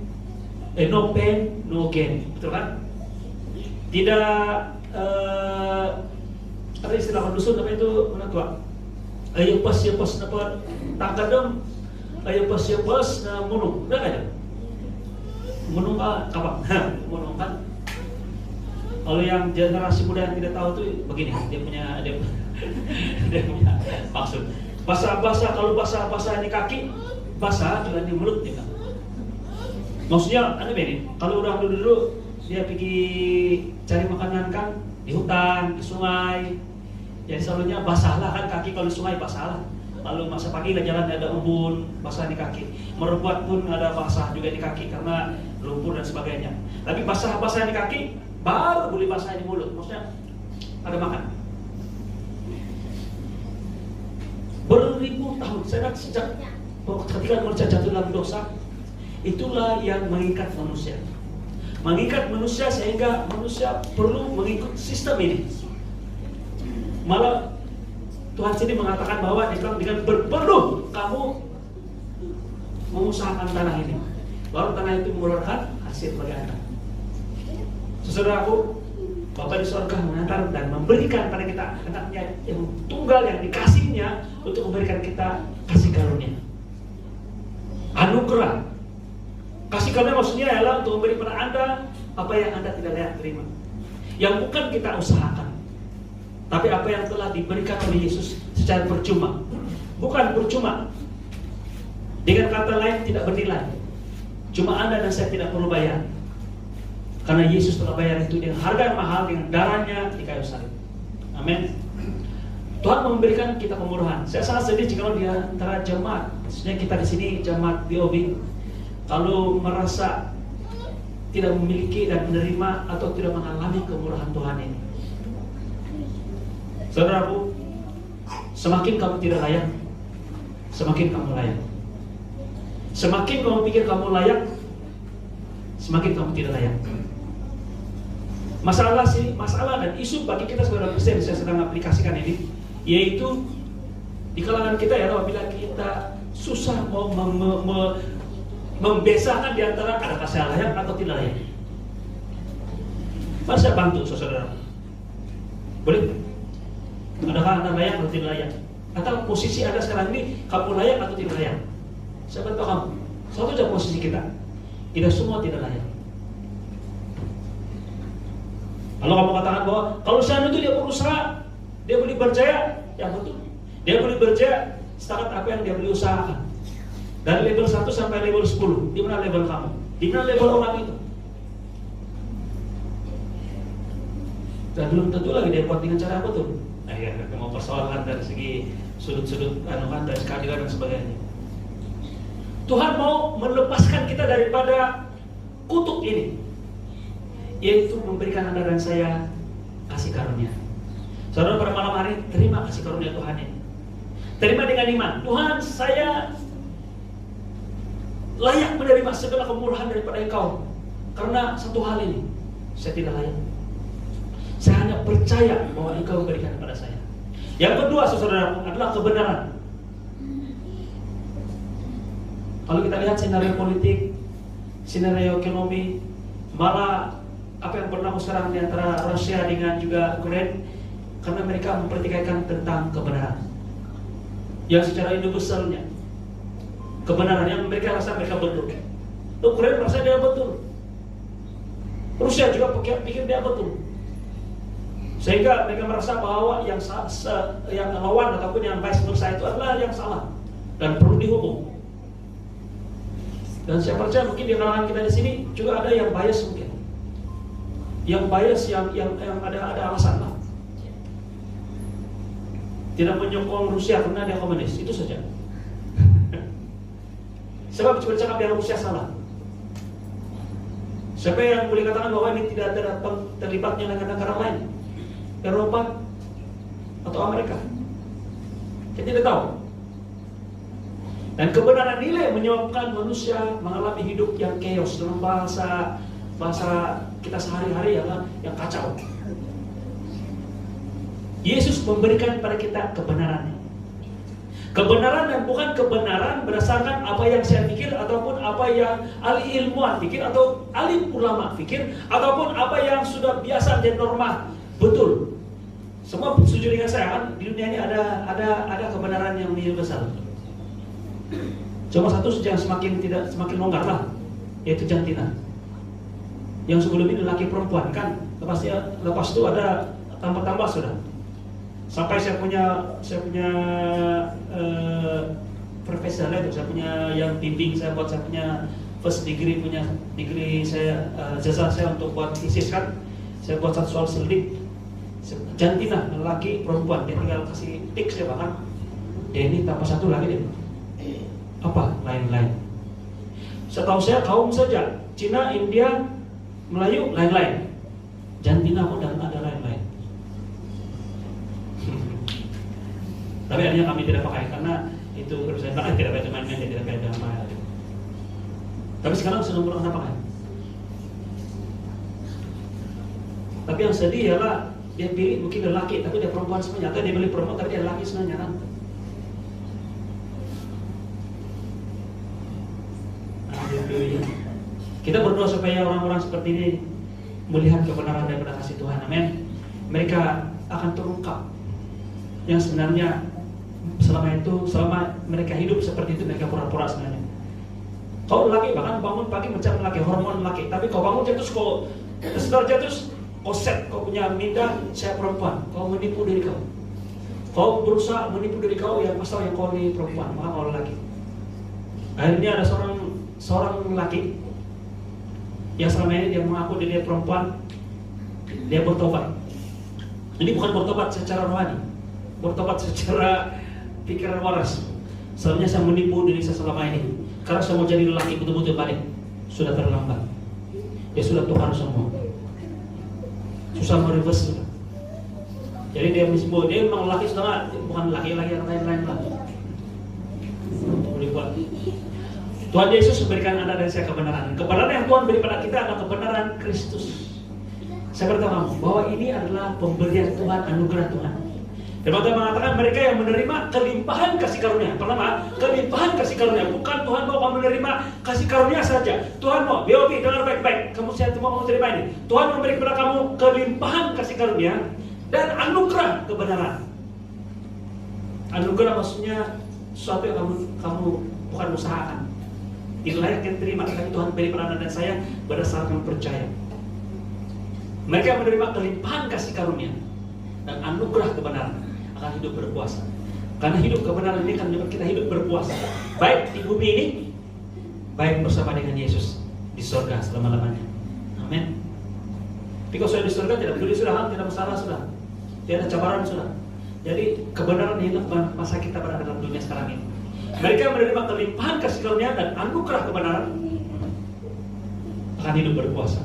no pain, no gain, betul kan? Tidak ada istilah dusun apa itu mana tua? Ayo pas dapat takadem, ayo pas na munung, dah ada. Munung kapak, munung kan? Kalau yang generasi muda yang tidak tahu tuh begini, dia punya maksud. Basah kalau basah di kaki, basah juga di mulut dia. Maksudnya ada begini, kalau udah dulu dia pergi cari makanan kan di hutan, di sungai, Jadi selalunya basahlah kan kaki kalau di sungai basahlah. Lalu masa pagi jalan ada embun, basah di kaki. Merebuat pun ada basah juga di kaki karena lumpur dan sebagainya. Tapi basah di kaki baru boleh basah di mulut. Maksudnya ada makan. Beribu tahun saya sejak ketika manusia jatuh dalam dosa, itulah yang mengikat manusia. Mengikat manusia sehingga manusia perlu mengikut sistem ini. Malah Tuhan sendiri mengatakan bahwa dengan berpeluh kamu mengusahakan tanah ini, baru tanah itu mengeluarkan hasil bagi Anda. Saudaraku, Bapa di surga mengantar dan memberikan pada kita anaknya yang tunggal yang dikasihnya untuk memberikan kita kasih karunia, anugerah. Kasih karunia maksudnya adalah untuk memberi pada Anda apa yang Anda tidak layak terima, yang bukan kita usahakan, tapi apa yang telah diberikan oleh Yesus secara percuma. Bukan percuma, dengan kata lain tidak bernilai. Cuma Anda dan saya tidak perlu bayar, karena Yesus telah bayar itu dengan harga yang mahal, dengan darahnya di kayu salib. Amin. Tuhan memberikan kita kemurahan. Saya sangat sedih jika di antara jemaat, maksudnya kita di sini jemaat BOB, kalau merasa tidak memiliki dan menerima atau tidak mengalami kemurahan Tuhan ini. Saudaraku, semakin kamu tidak layak, semakin kamu layak. Semakin kamu pikir kamu layak, semakin kamu tidak layak. Masalah dan isu bagi kita sebagai Kristen, saya sedang aplikasikan ini, yaitu di kalangan kita ya, apabila kita susah mau membedakan di antara adakah saya layak atau tidak layak. Mari saya bantu saudara. Boleh? Adakah Anda layak atau tidak layak? Atau posisi Anda sekarang ini, kamu layak atau tidak layak? Saya bantu kamu. Satu saja posisi kita. Kita semua tidak layak. Kalau kamu katakan bahwa kalau saya itu dia berusaha, dia boleh berjaya, ya betul. Dia boleh berjaya setakat apa yang dia boleh usahakan. Dari level 1 sampai level 10, di mana level kamu? Di mana level orang itu? Dan belum tentu lagi dia buat dengan cara betul. Nah ya, mau persoalan dari segi sudut-sudut dari keadilan dan sebagainya. Tuhan mau melepaskan kita daripada kutuk ini, yaitu memberikan Anda dan saya kasih karunia. Saudara, pada malam hari terima kasih karunia Tuhan ini. Terima dengan iman. Tuhan, saya layak menerima segala kemurahan daripada Engkau. Karena satu hal ini, saya tidak layak. Saya hanya percaya bahwa Engkau memberikan kepada saya. Yang kedua, saudara, adalah kebenaran. Kalau kita lihat skenario politik, skenario ekonomi, malah apa yang berlaku sekarang di antara Rusia dengan juga Ukraina, karena mereka mempertikaikan tentang kebenaran yang secara universalnya, kebenaran yang mereka rasa mereka betul. Ukraina merasa dia betul, Rusia juga pikir dia betul, sehingga mereka merasa bahwa yang lawan ataupun yang vice versa itu adalah yang salah dan perlu dihukum. Dan saya percaya mungkin di kalangan kita di sini juga ada yang bias mungkin, yang bias yang ada alasan lah. Tidak menyokong Rusia karena dia komunis, itu saja. Sebab bercakap yang Rusia salah. Siapa yang boleh katakan bahwa ini tidak terlibatnya negara-negara lain, Eropa atau Amerika? Kita tidak tahu. Dan kebenaran nilai menyebabkan manusia mengalami hidup yang chaos, dalam bahasa kita sehari-hari yang kacau. Yesus memberikan pada kita kebenaran. Kebenaran, dan bukan kebenaran berdasarkan apa yang saya pikir ataupun apa yang ahli ilmuwan pikir atau ahli ulama pikir ataupun apa yang sudah biasa dan normal. Betul. Semua setuju dengan saya kan, di dunia ini ada kebenaran yang universal. Cuma satu yang semakin longgar lah, yaitu jantina. Yang sebelum ini laki perempuan kan, lepas itu ada tambah-tambah sudah. Sampai saya punya profesor itu, saya punya yang bimbing saya buat, saya punya first degree, punya degree saya jasa saya untuk buat thesis kan, saya buat satu soal selidik Jantina, lelaki, perempuan. Dia tinggal kasih tiks ya bahkan. Denny tambah satu lagi deh. Apa? Lain-lain. Setahu saya kaum saja. Cina, India, Melayu, lain-lain. Jantina pun dan ada lain-lain. Tapi akhirnya kami tidak pakai karena itu saya pakai tidak pakai main-main, tidak pakai nama. Tapi sekarang sudah mulai pakai. Tapi yang sedih ialah dia pilih mungkin lelaki, tapi dia perempuan sebenarnya. Atau dia pilih perempuan, tapi dia lelaki sebenarnya kan. Kita berdoa supaya orang-orang seperti ini melihat kebenaran daripada kasih Tuhan. Amin. Mereka akan terungkap yang sebenarnya selama mereka hidup seperti itu mereka pura-pura sebenarnya. Kau lelaki bahkan bangun pagi mencari lelaki, hormon lelaki. Tapi kau bangun jatuh, kau sedar jatuh, kau set, kau punya minda, saya perempuan. Kau menipu diri kau. Kau berusaha menipu diri kau yang pasal yang kau ini perempuan, maka kau lelaki. Akhirnya ada seorang lelaki yang selama ini dia mengaku dia perempuan, dia bertobat. Ini bukan bertobat secara rohani, bertobat secara pikiran waras. Sebenarnya saya menipu diri saya selama ini karena saya mau jadi lelaki betul-betul balik. Sudah terlambat. Dia sudah tukar semua. Susah mereverse sudah. Jadi dia memang lelaki sudah bukan laki-laki yang lain-lain lah. Boleh buat. Tuhan Yesus memberikan Anda dan saya kebenaran. Kebenaran yang Tuhan beri pada kita adalah kebenaran Kristus. Saya beritahu bahwa ini adalah pemberian Tuhan, anugerah Tuhan. Dan Tuhan mengatakan mereka yang menerima kelimpahan kasih karunia. Pertama, kelimpahan kasih karunia. Bukan Tuhan mau kamu menerima kasih karunia saja. Tuhan mau, BOB, dengar baik-baik. Kamu mau terima ini. Tuhan memberi kepada kamu kelimpahan kasih karunia dan anugerah kebenaran. Anugerah maksudnya sesuatu yang kamu bukan usahakan. Itu layak yang terima, tapi Tuhan beri pada Anda dan saya berdasarkan percaya. Mereka menerima kelimpahan kasih karunia dan anugerah kebenaran akan hidup berpuasa. Karena hidup kebenaran ini kan membuat kita hidup berpuasa, baik di bumi ini, baik bersama dengan Yesus di surga selama-lamanya. Amin. Tapi kalau sudah di surga tidak peduli sudah, tidak masalah sudah, tidak ada cabaran sudah. Jadi kebenaran hidup masa kita berada dalam dunia sekarang ini. Mereka menerima kelimpahan kasih karunia dan anugerah kebenaran akan hidup berpuasa.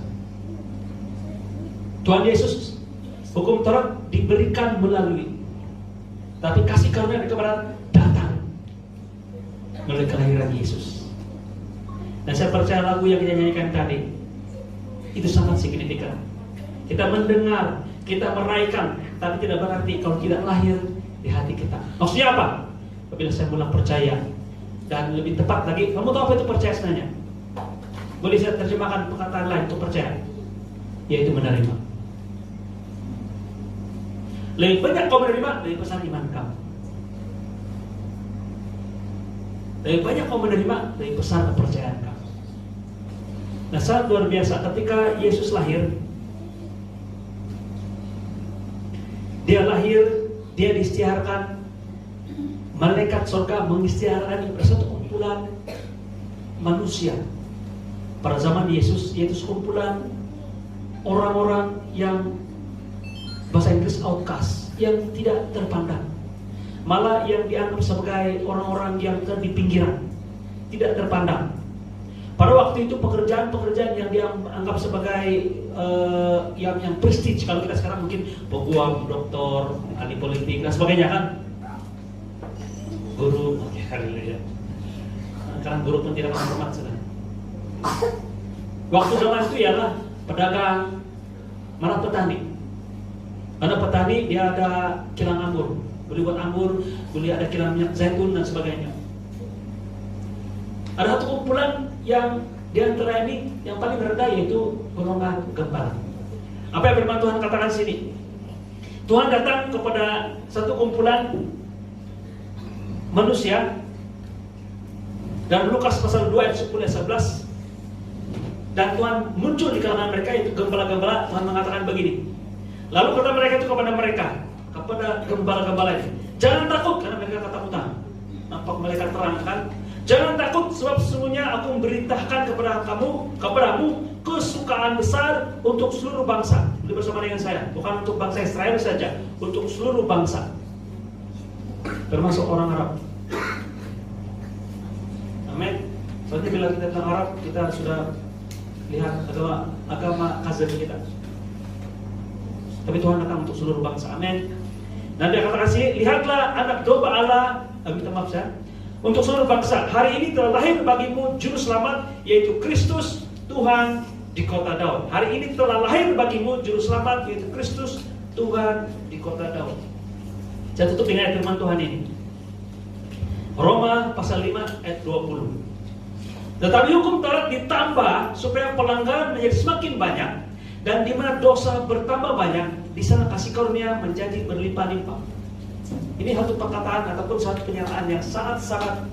Tuhan Yesus, hukum Taurat diberikan melalui, tapi kasih karunia dan kebenaran datang melalui kelahiran Yesus. Dan saya percaya lagu yang kita nyanyikan tadi itu sangat signifikan. Kita mendengar, kita meraihkan, tapi tidak berarti kalau tidak lahir di hati kita. Maksudnya apa? Apabila saya mulai percaya, dan lebih tepat lagi, kamu tahu apa itu percaya sebenarnya? Boleh saya terjemahkan perkataan lain untuk percaya, yaitu menerima. Lebih banyak kau menerima, lebih besar iman kamu. Lebih banyak kau menerima, lebih besar kepercayaan kamu. Nah, sangat luar biasa ketika Yesus lahir. Dia lahir, dia diisytiharkan. Malaikat surga mengisytiharkan satu kumpulan manusia pada zaman Yesus, yaitu sekumpulan orang-orang yang bahasa Inggris outcast, yang tidak terpandang, malah yang dianggap sebagai orang-orang yang di pinggiran, tidak terpandang. Pada waktu itu pekerjaan-pekerjaan yang dianggap sebagai yang prestige, kalau kita sekarang mungkin peguam, doktor, ahli politik dan sebagainya kan. Guru, haleluya. Sekarang guru pun tidak menghormat sudah. Waktu zaman itu ialah pedagang, malah petani. Karena petani dia ada kilang anggur, boleh buat anggur, boleh ada kilang minyak zaitun dan sebagainya. Ada satu kumpulan yang di antara ini yang paling rendah yaitu golongan gembala. Apa yang firman Tuhan katakan sini? Tuhan datang kepada satu kumpulan manusia dan Lukas pasal 2 ayat 10-11, dan Tuhan muncul di kalangan mereka itu gembala-gembala. Tuhan mengatakan begini, lalu kata mereka itu kepada gembala-gembala ini, jangan takut, karena mereka ketakutan. Nampak mereka terangkan, Jangan takut, sebab sesungguhnya aku memberitakan kepadamu kesukaan besar untuk seluruh bangsa. Ini bersama dengan saya, bukan untuk bangsa Israel saja, untuk seluruh bangsa, termasuk orang Arab. Amin. Soalnya bila kita tentang Arab, kita sudah lihat agama cousin kita. Tapi Tuhan datang untuk seluruh bangsa. Amin. Dan dia katakan sini, lihatlah anak domba Allah, minta maaf saya, untuk seluruh bangsa. Hari ini telah lahir bagimu juru selamat, yaitu Kristus Tuhan di kota Daud. Hari ini telah lahir bagimu juru selamat, yaitu Kristus Tuhan di kota Daud. Saya tutup dengan ayat firman Tuhan ini. Roma pasal 5 ayat 20. Tetapi hukum Taurat ditambah supaya pelanggaran menjadi semakin banyak, dan di mana dosa bertambah banyak, di sana kasih karunia menjadi berlimpah-limpah. Ini satu perkataan ataupun satu pernyataan yang sangat-sangat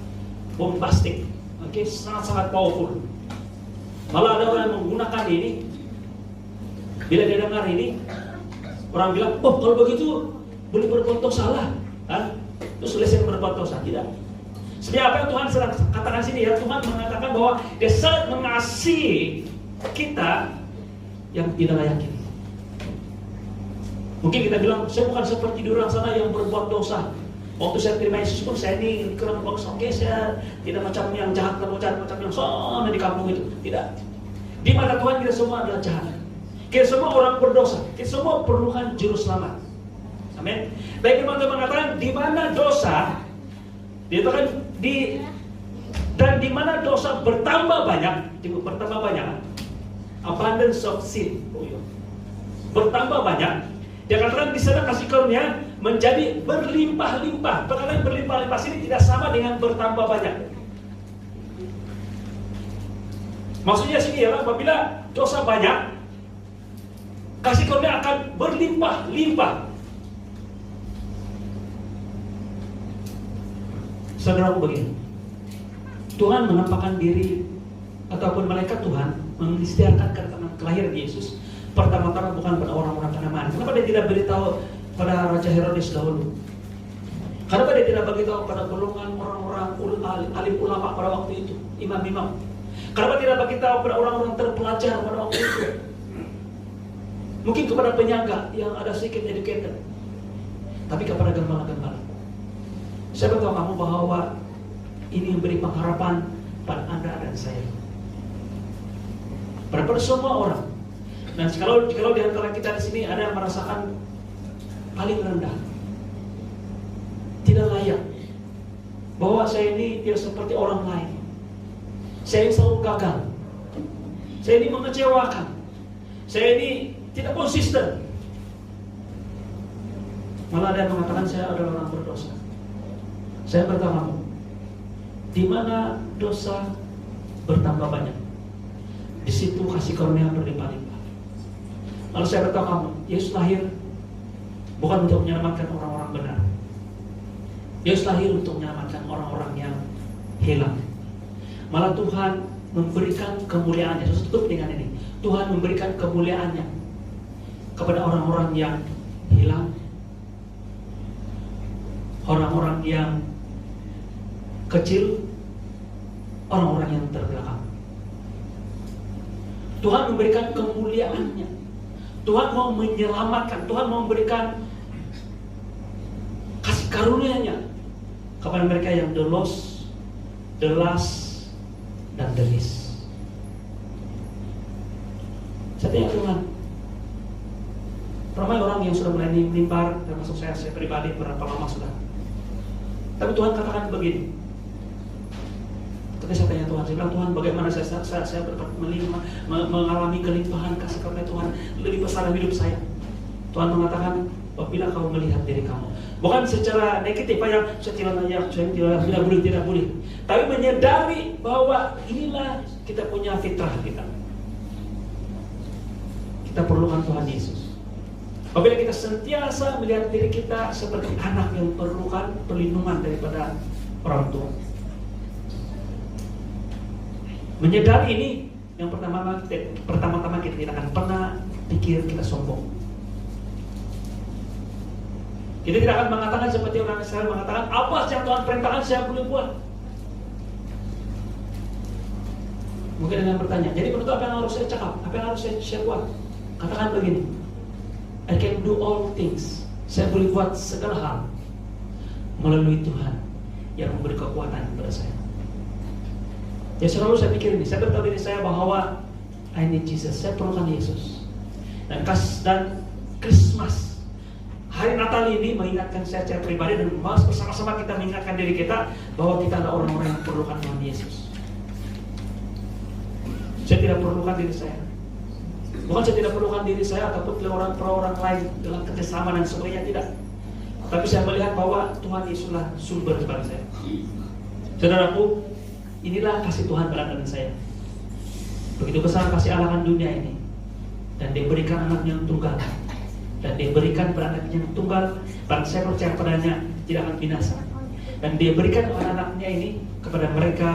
bombastik, sangat-sangat powerful. Malah ada orang yang menggunakan ini. Bila dia dengar ini, orang bilang, oh kalau begitu boleh berbuat dosa lah, kan? Terus selesai berbuat dosa. Tidak. Sebenarnya apa yang Tuhan sedang katakan sini ya, Tuhan mengatakan bahwa Dia sangat mengasihi kita yang tidak layak ini. Mungkin kita bilang, saya bukan seperti di orang sana yang berbuat dosa. Waktu saya terima Yesus pun saya ini kurang bagus. Saya tidak macam yang jahat, macam yang sana di kampung itu. Tidak. Di mata Tuhan kita semua adalah jahat. Kita semua orang berdosa. Kita semua perlukan juru selamat. Amin. Baik, teman-teman mengatakan di mana dosa, dikatakan dan di mana dosa bertambah banyak, abundance of sin, bertambah banyak. Dia katakan di sana kasih karunia menjadi berlimpah-limpah. Perkataan berlimpah-limpah sini tidak sama dengan bertambah banyak. Maksudnya sini ya, apabila dosa banyak, kasih karunia akan berlimpah-limpah. Saudaraku begini, Tuhan menampakkan diri ataupun malaikat Tuhan mengisytiharkan kedatangan kelahiran Yesus pertama-tama bukan pada orang-orang Kanaan. Kenapa Dia tidak beritahu pada Raja Herodes dahulu? Kenapa Dia tidak beritahu pada golongan orang-orang alim ulama pada waktu itu, imam-imam? Kenapa tidak beritahu pada orang-orang terpelajar pada waktu itu? Mungkin kepada penyangga yang ada sedikit educated, tapi kepada gembala-gembala. Saya beritahu kamu bahwa ini memberi pengharapan pada Anda dan saya, pada semua orang. Dan kalau di antara kita di sini ada yang merasakan paling rendah, tidak layak, bahwa saya ini tidak seperti orang lain, saya ini selalu gagal, saya ini mengecewakan, saya ini tidak konsisten, malah ada yang mengatakan saya adalah orang berdosa. Saya bertanya, di mana dosa bertambah banyak, di situ kasih karunia berlimpah-limpah. Lalu saya bertanya kamu, Yesus lahir bukan untuk menyelamatkan orang-orang benar. Yesus lahir untuk menyelamatkan orang-orang yang hilang. Malah Tuhan memberikan kemuliaannya. Saya tutup dengan ini. Tuhan memberikan kemuliaannya kepada orang-orang yang hilang, orang-orang yang kecil, orang-orang yang terbelakang. Tuhan memberikan kemuliaannya. Tuhan mau menyelamatkan, Tuhan mau memberikan kasih karunia-Nya kepada mereka yang the lost, the last, dan the least. Saya tanya Tuhan, ramai orang yang sudah melayani mimbar, termasuk saya pribadi berapa lama sudah. Tapi Tuhan katakan begini. Ketika saya tanya Tuhan, saya bilang, Tuhan bagaimana saya mengalami kelimpahan kasih karunia Tuhan lebih besar dalam hidup saya. Tuhan mengatakan, apabila kamu melihat diri kamu, bukan secara negatif, yang saya tidak boleh, tapi menyadari bahwa inilah kita punya fitrah kita. Kita perlukan Tuhan Yesus. Apabila kita sentiasa melihat diri kita seperti anak yang perlukan perlindungan daripada orang tua. Menyadari ini, yang pertama-tama kita tidak akan pernah pikir kita sombong. Kita tidak akan mengatakan seperti orang Israel mengatakan, apa yang Tuhan perintahkan saya boleh buat. Mungkin dengan bertanya, jadi menurut apa yang harus saya cakap? Apa yang harus saya buat? Katakan begini, I can do all things. Saya boleh buat segala hal melalui Tuhan yang memberi kekuatan kepada saya. Ya selalu saya pikir ini, saya beritahu diri saya bahwa I need Jesus, saya perlukan Yesus. Dan Christmas, hari Natal ini mengingatkan saya secara pribadi dan bersama-sama kita mengingatkan diri kita bahwa kita adalah orang-orang yang perlukan Tuhan Yesus. Saya tidak perlukan diri saya. Bukan saya tidak perlukan diri saya ataupun orang lain dalam kerjasama dan sebagainya, tidak. Tapi saya melihat bahwa Tuhan Yesuslah sumber kepada saya. Saudaraku, inilah kasih Tuhan pada dengan saya. Begitu besar kasih Allah akan dunia ini, dan Dia berikan anaknya yang tunggal, dan Dia berikan pada anaknya yang tunggal, dan saya percaya padanya tidak akan binasa. Dan Dia berikan kepada anaknya ini kepada mereka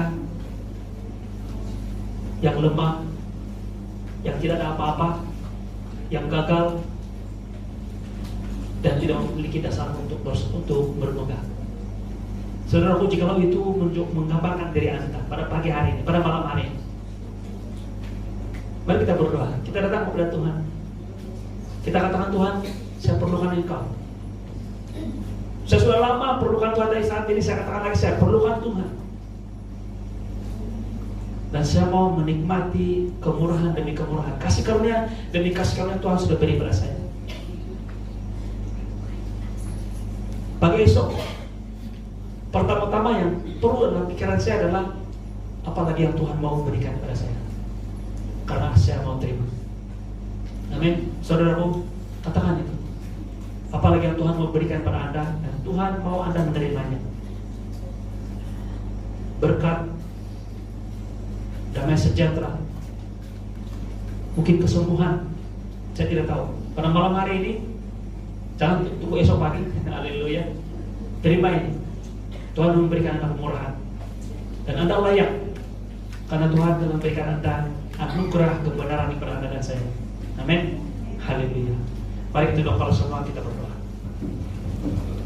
yang lemah, yang tidak ada apa-apa, yang gagal, dan tidak memiliki dasar untuk bermegah. Saudaraku, jikalau itu menggambarkan diri Anda pada pagi hari ini, pada malam hari ini, mari kita berdoa. Kita datang kepada Tuhan. Kita katakan, Tuhan, saya perlukan Engkau. Saya sudah lama perlukan Tuhan, dari saat ini saya katakan lagi, saya perlukan Tuhan. Dan saya mau menikmati kemurahan demi kemurahan, kasih karunia demi kasih karunia Tuhan sudah beri pada saya. Pagi esok, pertama-tama yang perlu dalam pikiran saya adalah apalagi yang Tuhan mau berikan kepada saya, karena saya mau terima. Amin. Saudaraku, katakan itu. Apalagi yang Tuhan mau berikan pada Anda, dan Tuhan mau Anda menerimanya. Berkat, damai sejahtera, mungkin kesembuhan, saya tidak tahu. Pada malam hari ini, jangan tunggu esok pagi. Haleluya. Terima ini. Tuhan memberikan Anda kemurahan, dan Anda layak, karena Tuhan telah memberikan Anda anugerah kebenaran kepada Anda dan saya. Amin. Haleluya. Mari kita doa, kalau semua kita berdoa.